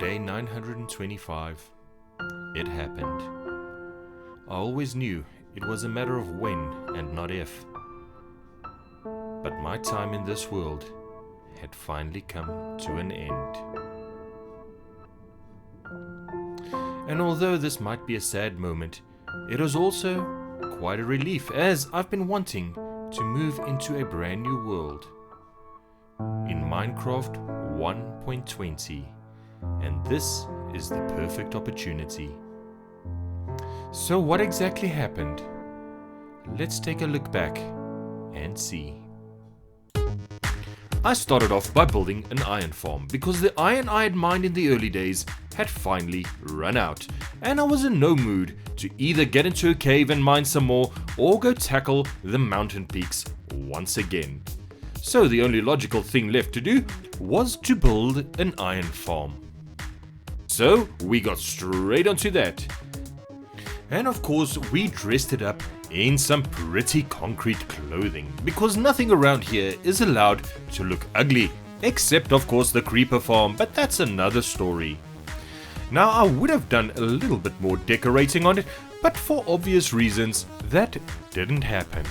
Day 925. It happened. I always knew it was a matter of when and not if. But my time in this world had finally come to an end. And although this might be a sad moment, it was also quite a relief, as I've been wanting to move into a brand new world in Minecraft 1.20, and this is the perfect opportunity. So what exactly happened? Let's take a look back and see. I started off by building an iron farm because the iron I had mined in the early days had finally run out, and I was in no mood to either get into a cave and mine some more or go tackle the mountain peaks once again. So the only logical thing left to do was to build an iron farm. So we got straight onto that. And of course we dressed it up in some pretty concrete clothing, because nothing around here is allowed to look ugly, except of course the creeper farm, but that's another story. Now I would have done a little bit more decorating on it, but for obvious reasons that didn't happen.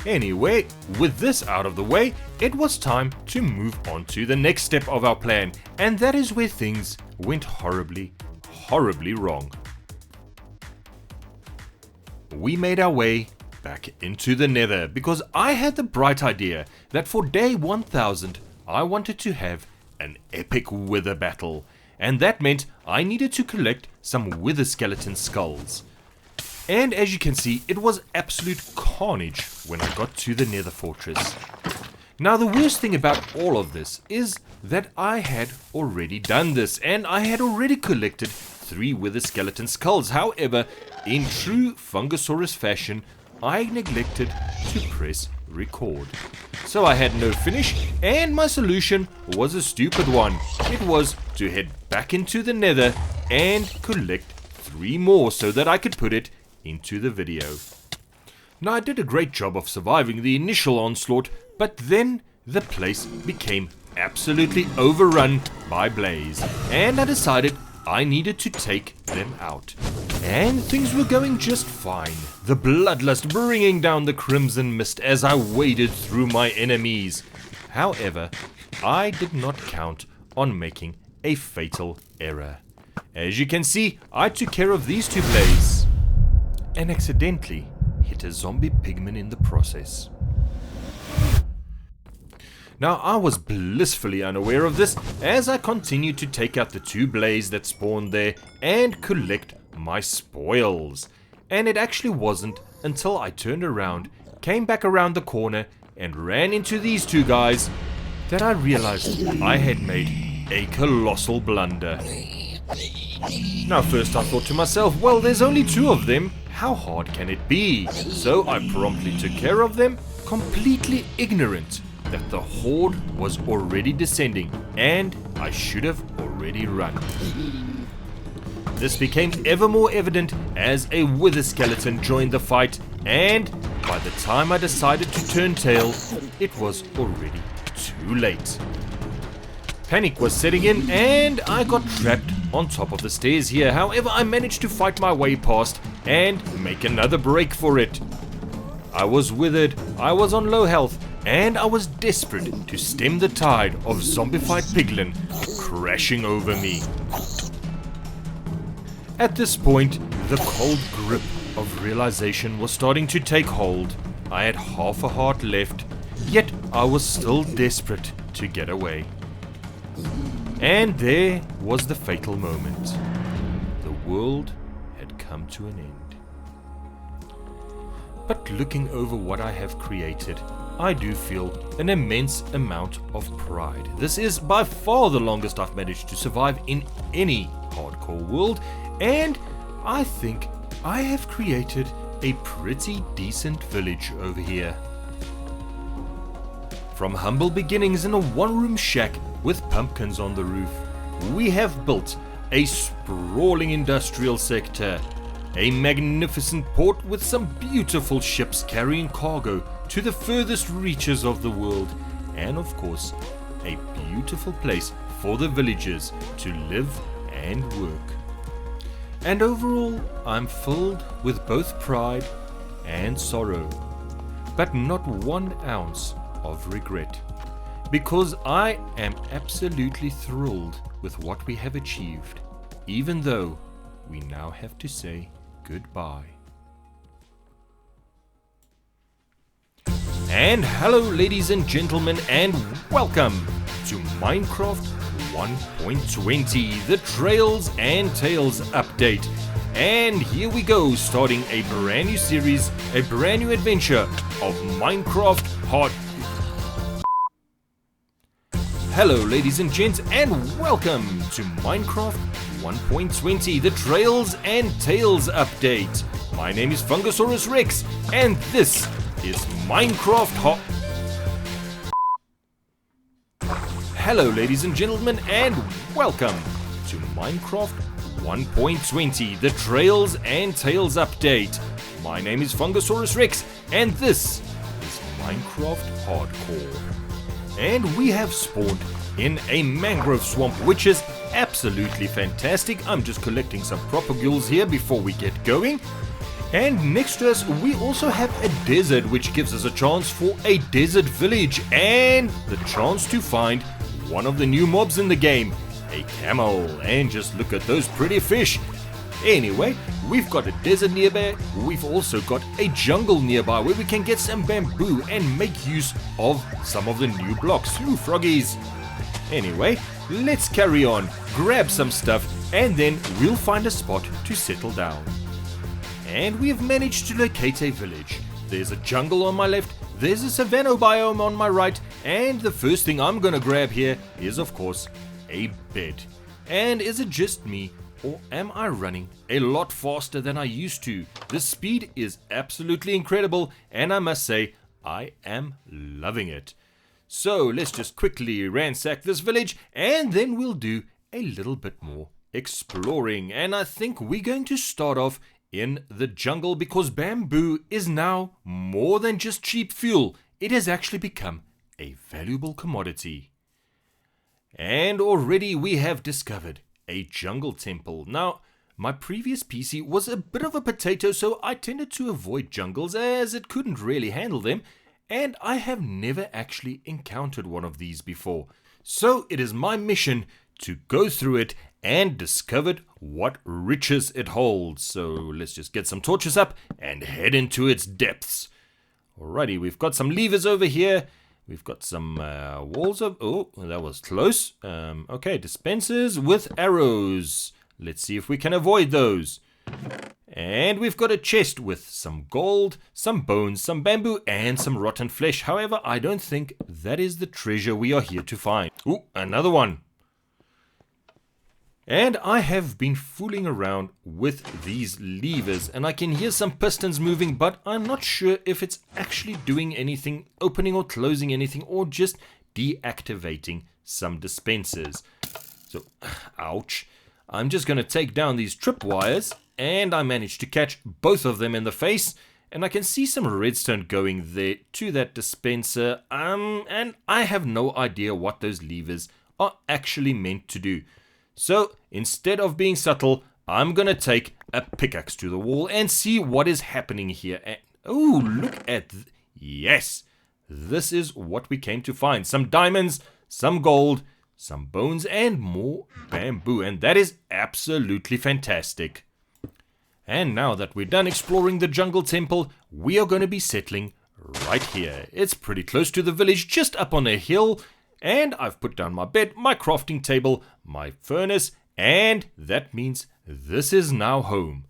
Anyway, with this out of the way, it was time to move on to the next step of our plan, and that is where things went horribly wrong. We made our way back into the Nether because I had the bright idea that for day 1000 I wanted to have an epic wither battle, and that meant I needed to collect some wither skeleton skulls. And as you can see, it was absolute carnage when I got to the Nether fortress. Now the worst thing about all of this is that I had already done this, and I had already collected 3 wither skeleton skulls. However, in true Fungusaurus fashion, I neglected to press record. So I had no finish, and my solution was a stupid one. It was to head back into the Nether and collect 3 more so that I could put it into the video. Now I did a great job of surviving the initial onslaught, but then the place became absolutely overrun by Blaze, and I decided I needed to take them out. And things were going just fine, the bloodlust bringing down the crimson mist as I waded through my enemies. However, I did not count on making a fatal error. As you can see, I took care of these 2 Blaze and accidentally hit a zombie pigman in the process. Now I was blissfully unaware of this as I continued to take out the 2 Blaze that spawned there and collect my spoils. And it actually wasn't until I turned around, came back around the corner and ran into these 2 guys that I realized I had made a colossal blunder. Now first I thought to myself, well, there's only 2 of them, how hard can it be? So I promptly took care of them, completely ignorant that the horde was already descending and I should have already run. This became ever more evident as a wither skeleton joined the fight, and by the time I decided to turn tail, it was already too late. Panic was setting in and I got trapped on top of the stairs here. However, I managed to fight my way past and make another break for it. I was withered, I was on low health, and I was desperate to stem the tide of zombified piglin crashing over me. At this point, the cold grip of realization was starting to take hold. I had half a heart left, yet I was still desperate to get away. And there was the fatal moment. The world had come to an end. But looking over what I have created, I do feel an immense amount of pride. This is by far the longest I've managed to survive in any hardcore world, and I think I have created a pretty decent village over here. From humble beginnings in a 1-room shack with pumpkins on the roof, we have built a sprawling industrial sector, a magnificent port with some beautiful ships carrying cargo to the furthest reaches of the world, and of course, a beautiful place for the villagers to live and work. And overall, I'm filled with both pride and sorrow, but not 1 ounce of regret, because I am absolutely thrilled with what we have achieved, even though we now have to say goodbye. And hello ladies and gentlemen, and welcome to Minecraft 1.20, the Trails and Tales update. And here we go, starting a brand new series, a brand new adventure of Minecraft Hard. Hello ladies and gents, and welcome to Minecraft 1.20, the Trails and Tales update. My name is Fungusaurus Rex, and this is Minecraft Hot. Hello ladies and gentlemen, and welcome to Minecraft 1.20, the Trails and Tales update. My name is Fungusaurus Rex, and this is Minecraft Hardcore. And we have spawned in a mangrove swamp, which is absolutely fantastic. I'm just collecting some propagules here before we get going. And next to us, we also have a desert, which gives us a chance for a desert village and the chance to find one of the new mobs in the game, a camel. And just look at those pretty fish. Anyway, we've got a desert nearby. We've also got a jungle nearby where we can get some bamboo and make use of some of the new blocks. Ooh, froggies. Anyway, let's carry on, grab some stuff, and then we'll find a spot to settle down. And we have managed to locate a village. There's a jungle on my left, there's a savanna biome on my right, and the first thing I'm gonna grab here is, of course, a bed. And is it just me, or am I running a lot faster than I used to? The speed is absolutely incredible, and I must say, I am loving it. So let's just quickly ransack this village, and then we'll do a little bit more exploring. And I think we're going to start off in the jungle, because bamboo is now more than just cheap fuel. It has actually become a valuable commodity. And already we have discovered a jungle temple. Now, my previous PC was a bit of a potato, so I tended to avoid jungles as it couldn't really handle them, and I have never actually encountered one of these before. So it is my mission to go through it and discover what riches it holds. So let's just get some torches up and head into its depths. Alrighty, we've got some levers over here. We've got some walls of... Oh, that was close. Okay, dispensers with arrows. Let's see if we can avoid those. And we've got a chest with some gold, some bones, some bamboo, and some rotten flesh. However, I don't think that is the treasure we are here to find. Ooh, another one. And I have been fooling around with these levers, and I can hear some pistons moving, but I'm not sure if it's actually doing anything, opening or closing anything, or just deactivating some dispensers. So, ouch. I'm just going to take down these tripwires, and I managed to catch both of them in the face, and I can see some redstone going there to that dispenser, and I have no idea what those levers are actually meant to do. So, instead of being subtle, I'm going to take a pickaxe to the wall and see what is happening here. And, oh, look at... Yes! This is what we came to find. Some diamonds, some gold, some bones, and more bamboo. And that is absolutely fantastic. And now that we're done exploring the jungle temple, we are going to be settling right here. It's pretty close to the village, just up on a hill. And I've put down my bed, my crafting table, my furnace, and that means this is now home.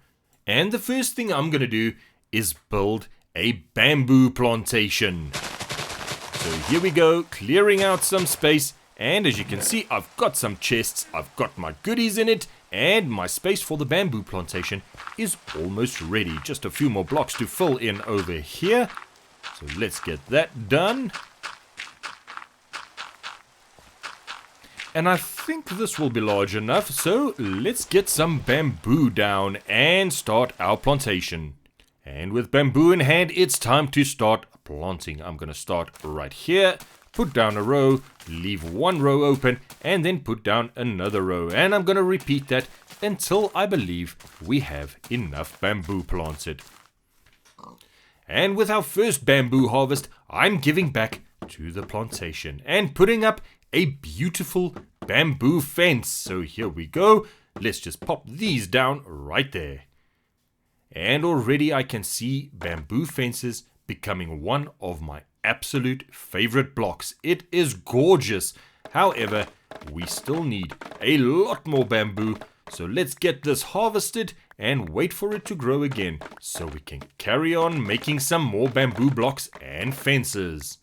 And the first thing I'm going to do is build a bamboo plantation. So here we go, clearing out some space, and as you can see, I've got some chests, I've got my goodies in it, and my space for the bamboo plantation is almost ready. Just a few more blocks to fill in over here. So let's get that done. And I think this will be large enough, so let's get some bamboo down and start our plantation. And with bamboo in hand, it's time to start planting. I'm going to start right here, put down a row, leave one row open, and then put down another row. And I'm going to repeat that until I believe we have enough bamboo planted. And with our first bamboo harvest, I'm giving back to the plantation and putting up a beautiful bamboo fence. So here we go. Let's just pop these down right there. And already I can see bamboo fences becoming one of my absolute favorite blocks. It is gorgeous. However, we still need a lot more bamboo. So let's get this harvested and wait for it to grow again so we can carry on making some more bamboo blocks and fences.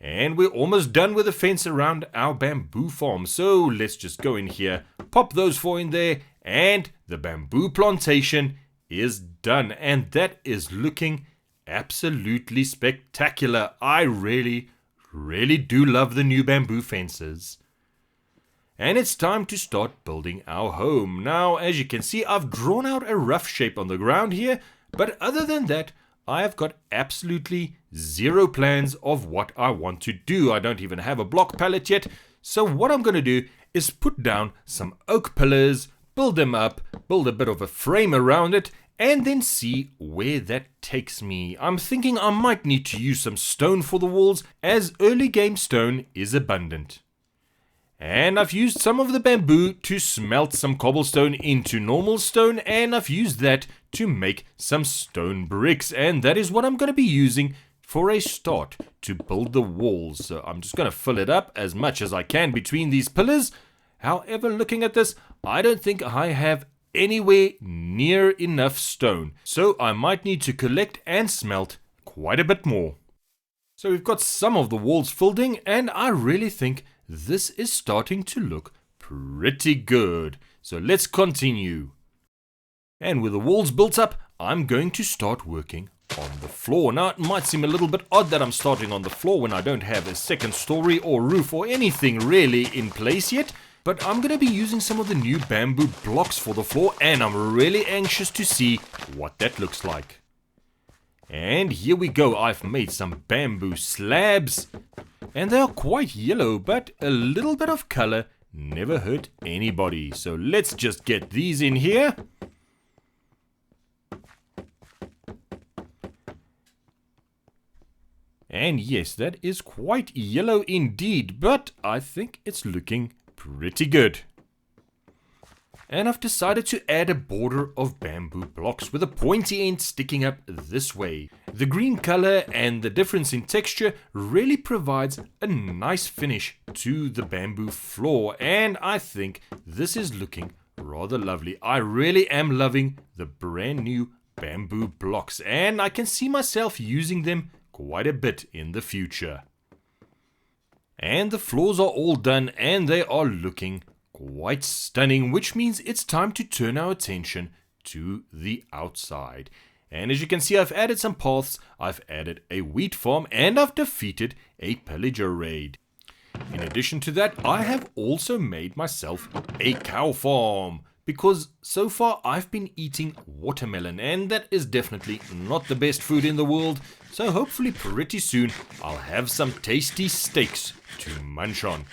And we're almost done with the fence around our bamboo farm. So let's just go in here, pop those 4 in there, and the bamboo plantation is done. And that is looking absolutely spectacular. I really do love the new bamboo fences. And it's time to start building our home. Now, as you can see, I've drawn out a rough shape on the ground here, but other than that, I've got absolutely zero plans of what I want to do. I don't even have a block palette yet, so what I'm going to do is put down some oak pillars, build them up, build a bit of a frame around it, and then see where that takes me. I'm thinking I might need to use some stone for the walls, as early game stone is abundant. And I've used some of the bamboo to smelt some cobblestone into normal stone, and I've used that to make some stone bricks, and that is what I'm going to be using for a start to build the walls. So I'm just going to fill it up as much as I can between these pillars. However, looking at this, I don't think I have anywhere near enough stone, so I might need to collect and smelt quite a bit more. So we've got some of the walls filled in, and I really think this is starting to look pretty good. So let's continue. And with the walls built up, I'm going to start working on the floor. Now, it might seem a little bit odd that I'm starting on the floor when I don't have a second story or roof or anything really in place yet, but I'm going to be using some of the new bamboo blocks for the floor, and I'm really anxious to see what that looks like. And here we go. I've made some bamboo slabs, and they are quite yellow, but a little bit of color never hurt anybody. So let's just get these in here. And yes, that is quite yellow indeed, but I think it's looking pretty good. And I've decided to add a border of bamboo blocks with a pointy end sticking up this way. The green color and the difference in texture really provides a nice finish to the bamboo floor, and I think this is looking rather lovely. I really am loving the brand new bamboo blocks, and I can see myself using them quite a bit in the future. And the floors are all done, and they are looking quite stunning, which means it's time to turn our attention to the outside. And as you can see, I've added some paths, I've added a wheat farm, and I've defeated a pillager raid. In addition to that, I have also made myself a cow farm, because so far I've been eating watermelon, and that is definitely not the best food in the world, so hopefully pretty soon I'll have some tasty steaks to munch on.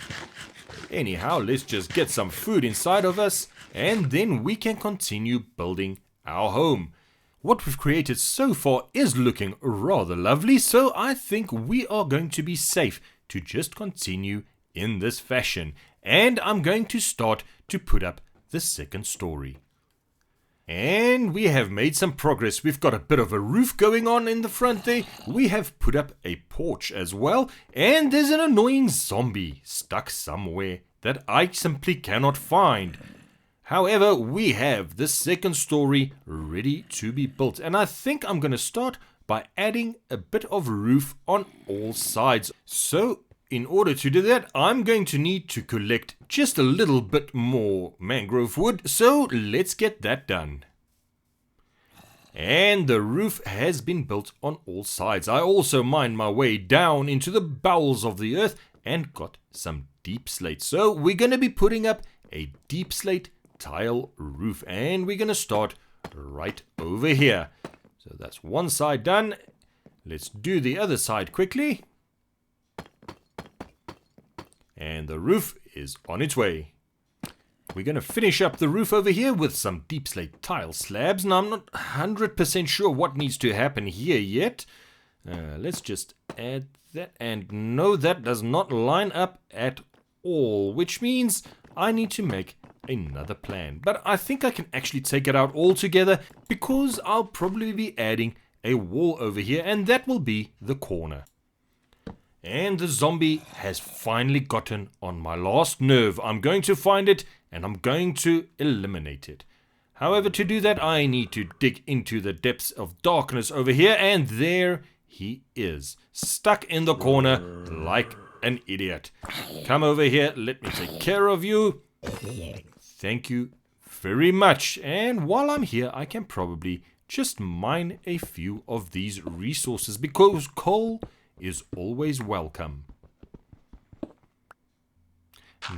Anyhow, let's just get some food inside of us, and then we can continue building our home. What we've created so far is looking rather lovely, so I think we are going to be safe to just continue in this fashion. And I'm going to start to put up the second story. And we have made some progress. We've got a bit of a roof going on in the front there. We have put up a porch as well. And there's an annoying zombie stuck somewhere that I simply cannot find. However, we have the second story ready to be built. And I think I'm going to start by adding a bit of roof on all sides. So in order to do that, I'm going to need to collect just a little bit more mangrove wood, so let's get that done. And the roof has been built on all sides. I also mined my way down into the bowels of the earth and got some deep slate. So we're going to be putting up a deep slate tile roof, and we're going to start right over here. So that's one side done. Let's do the other side quickly. and the roof is on its way. We're going to finish up the roof over here with some deep slate tile slabs. Now, I'm not 100% sure what needs to happen here yet. Let's just add that. And no, that does not line up at all, which means I need to make another plan. But I think I can actually take it out altogether because I'll probably be adding a wall over here, and that will be the corner. And the zombie has finally gotten on my last nerve. I'm going to find it and I'm going to eliminate it. However, to do that, I need to dig into the depths of darkness over here, and there he is, stuck in the corner like an idiot. Come over here, let me take care of you. Thank you very much. And while I'm here, I can probably just mine a few of these resources because coal is always welcome.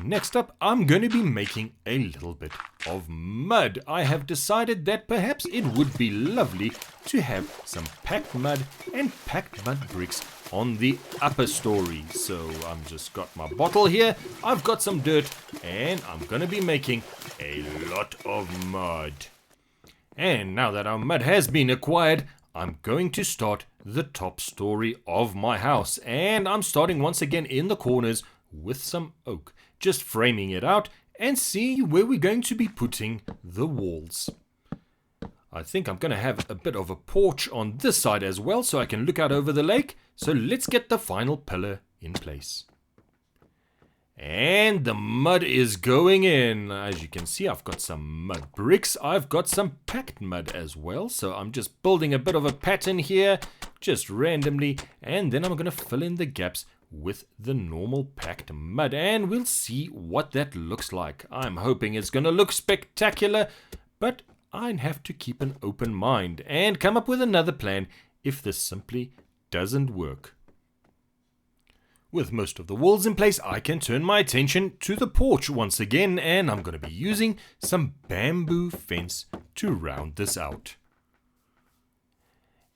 Next up, I'm going to be making a little bit of mud. I have decided that perhaps it would be lovely to have some packed mud and packed mud bricks on the upper story. So I've just got my bottle here, I've got some dirt, and I'm going to be making a lot of mud. And now that our mud has been acquired, I'm going to start the top story of my house. And I'm starting once again in the corners with some oak, just framing it out and see where we're going to be putting the walls. I think I'm going to have a bit of a porch on this side as well so I can look out over the lake. So let's get the final pillar in place. And the mud is going in. As you can see, I've got some mud bricks. I've got some packed mud as well. So I'm just building a bit of a pattern here, just randomly. And then I'm going to fill in the gaps with the normal packed mud. And we'll see what that looks like. I'm hoping it's going to look spectacular, but I have to keep an open mind and come up with another plan if this simply doesn't work. With most of the walls in place, I can turn my attention to the porch once again, and I'm going to be using some bamboo fence to round this out.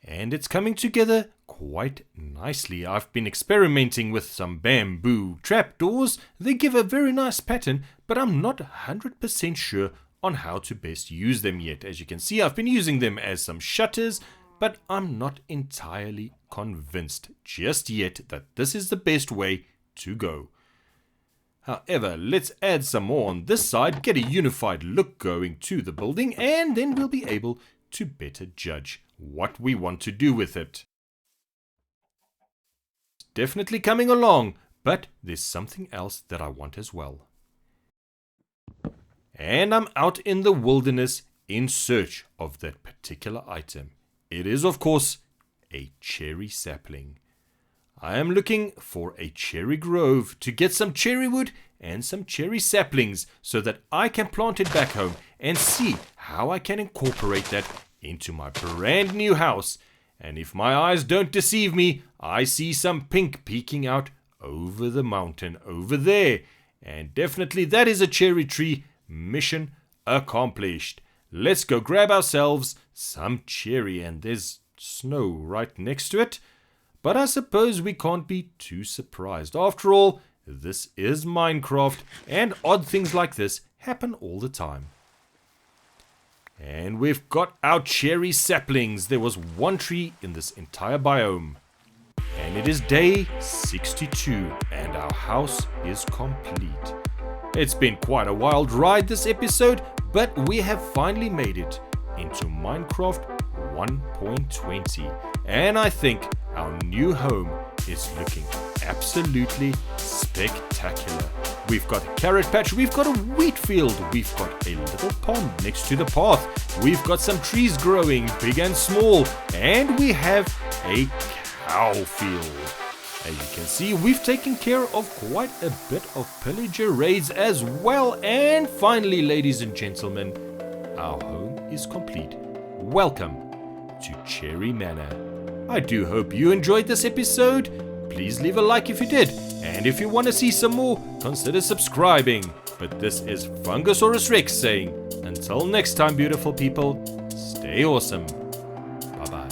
And it's coming together quite nicely. I've been experimenting with some bamboo trapdoors. They give a very nice pattern, but I'm not 100% sure on how to best use them yet. As you can see, I've been using them as some shutters, but I'm not entirely convinced just yet that this is the best way to go. However, let's add some more on this side, get a unified look going to the building, and then we'll be able to better judge what we want to do with it. It's definitely coming along, but there's something else that I want as well. And I'm out in the wilderness in search of that particular item. It is, of course, a cherry sapling. I am looking for a cherry grove to get some cherry wood and some cherry saplings so that I can plant it back home and see how I can incorporate that into my brand new house. And if my eyes don't deceive me, I see some pink peeking out over the mountain over there. And definitely that is a cherry tree. Mission accomplished. Let's go grab ourselves some cherry, and there's snow right next to it. But I suppose we can't be too surprised. After all, this is Minecraft, and odd things like this happen all the time. And we've got our cherry saplings. There was one tree in this entire biome. And it is day 62, and our house is complete. It's been quite a wild ride this episode, but we have finally made it into Minecraft 1.20. And I think our new home is looking absolutely spectacular. We've got a carrot patch, we've got a wheat field, we've got a little pond next to the path, we've got some trees growing, big and small, and we have a cow field. As you can see, we've taken care of quite a bit of pillager raids as well. And finally, ladies and gentlemen, our home is complete. Welcome to Cherry Manor. I do hope you enjoyed this episode. Please leave a like if you did. And if you want to see some more, consider subscribing. But this is Fungusaurus Rex saying, until next time, beautiful people, stay awesome. Bye-bye.